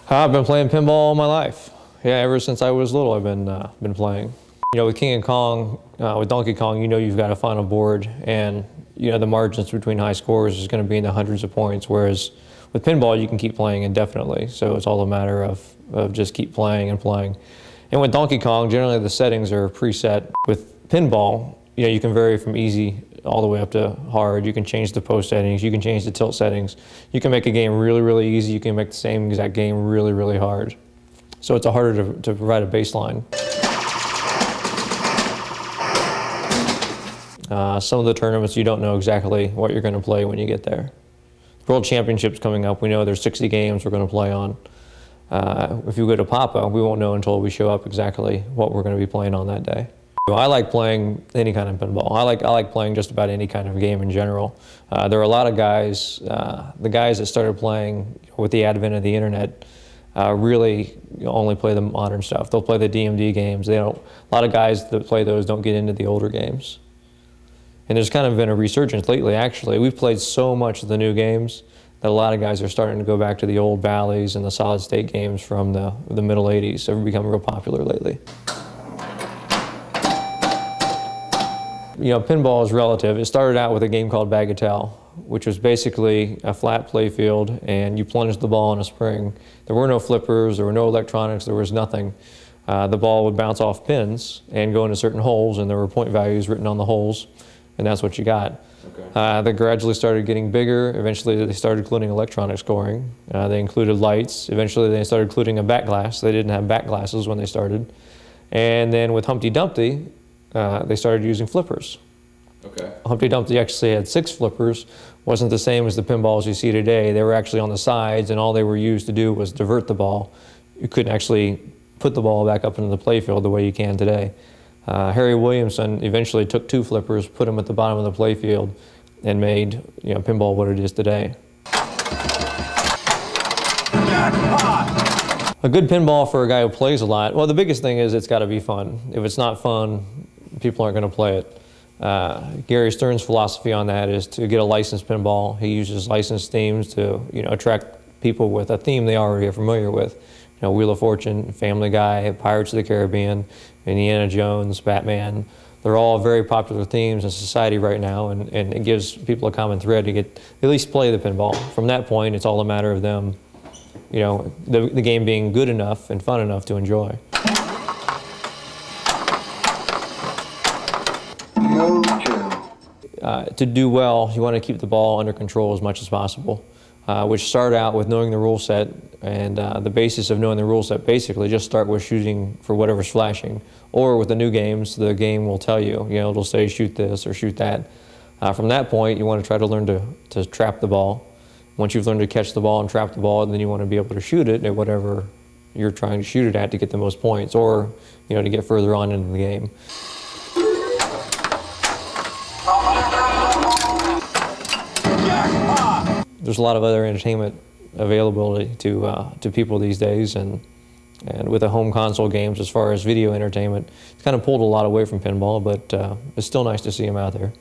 I've been playing pinball all my life. Yeah, ever since I was little, I've been playing. You know, with King of Kong, with Donkey Kong, you know you've got a final board, and you know the margins between high scores is going to be in the hundreds of points. Whereas with pinball, you can keep playing indefinitely. So it's all a matter of just keep playing and playing. And with Donkey Kong, generally the settings are preset. With pinball, you know, you can vary from easy all the way up to hard. You can change the post settings, you can change the tilt settings. You can make a game really, really easy. You can make the same exact game really, really hard. So it's harder to provide a baseline. Some of the tournaments, you don't know exactly what you're going to play when you get there. World Championships coming up, we know there's 60 games we're going to play on. If you go to Papa, we won't know until we show up exactly what we're going to be playing on that day. I like playing any kind of pinball. I like playing just about any kind of game in general. There are a lot of guys, the guys that started playing with the advent of the internet, really only play the modern stuff. They'll play the DMD games. They don't. A lot of guys that play those don't get into the older games. And there's kind of been a resurgence lately, actually. We've played so much of the new games that a lot of guys are starting to go back to the old Valleys and the solid state games from the middle 80s. They've become real popular lately. You know, pinball is relative. It started out with a game called Bagatelle, which was basically a flat play field, and you plunged the ball in a spring. There were no flippers, there were no electronics, there was nothing. The ball would bounce off pins and go into certain holes, and there were point values written on the holes, and that's what you got. Okay. They gradually started getting bigger. Eventually, they started including electronic scoring. They included lights. Eventually, they started including a back glass. They didn't have back glasses when they started. And then with Humpty Dumpty, they started using flippers. Okay. Humpty Dumpty actually had 6 flippers. Wasn't the same as the pinballs you see today. They were actually on the sides, and all they were used to do was divert the ball. You couldn't actually put the ball back up into the playfield the way you can today. Harry Williamson eventually took 2 flippers, put them at the bottom of the playfield, and made pinball what it is today. A good pinball for a guy who plays a lot, well, the biggest thing is it's got to be fun. If it's not fun, people aren't going to play it. Gary Stern's philosophy on that is to get a licensed pinball. He uses licensed themes to attract people with a theme they already are familiar with. Wheel of Fortune, Family Guy, Pirates of the Caribbean, Indiana Jones, Batman. They're all very popular themes in society right now, and it gives people a common thread to get at least play the pinball. From that point, it's all a matter of them, the game being good enough and fun enough to enjoy. To do well, you want to keep the ball under control as much as possible, which start out with knowing the rule set, and the basis of knowing the rule set, basically just start with shooting for whatever's flashing. Or with the new games, the game will tell you, it'll say shoot this or shoot that. From that point, you want to try to learn to trap the ball. Once you've learned to catch the ball and trap the ball, then you want to be able to shoot it at whatever you're trying to shoot it at to get the most points, or to get further on into the game. There's a lot of other entertainment availability to people these days, and with the home console games, as far as video entertainment, it's kind of pulled a lot away from pinball, but it's still nice to see them out there.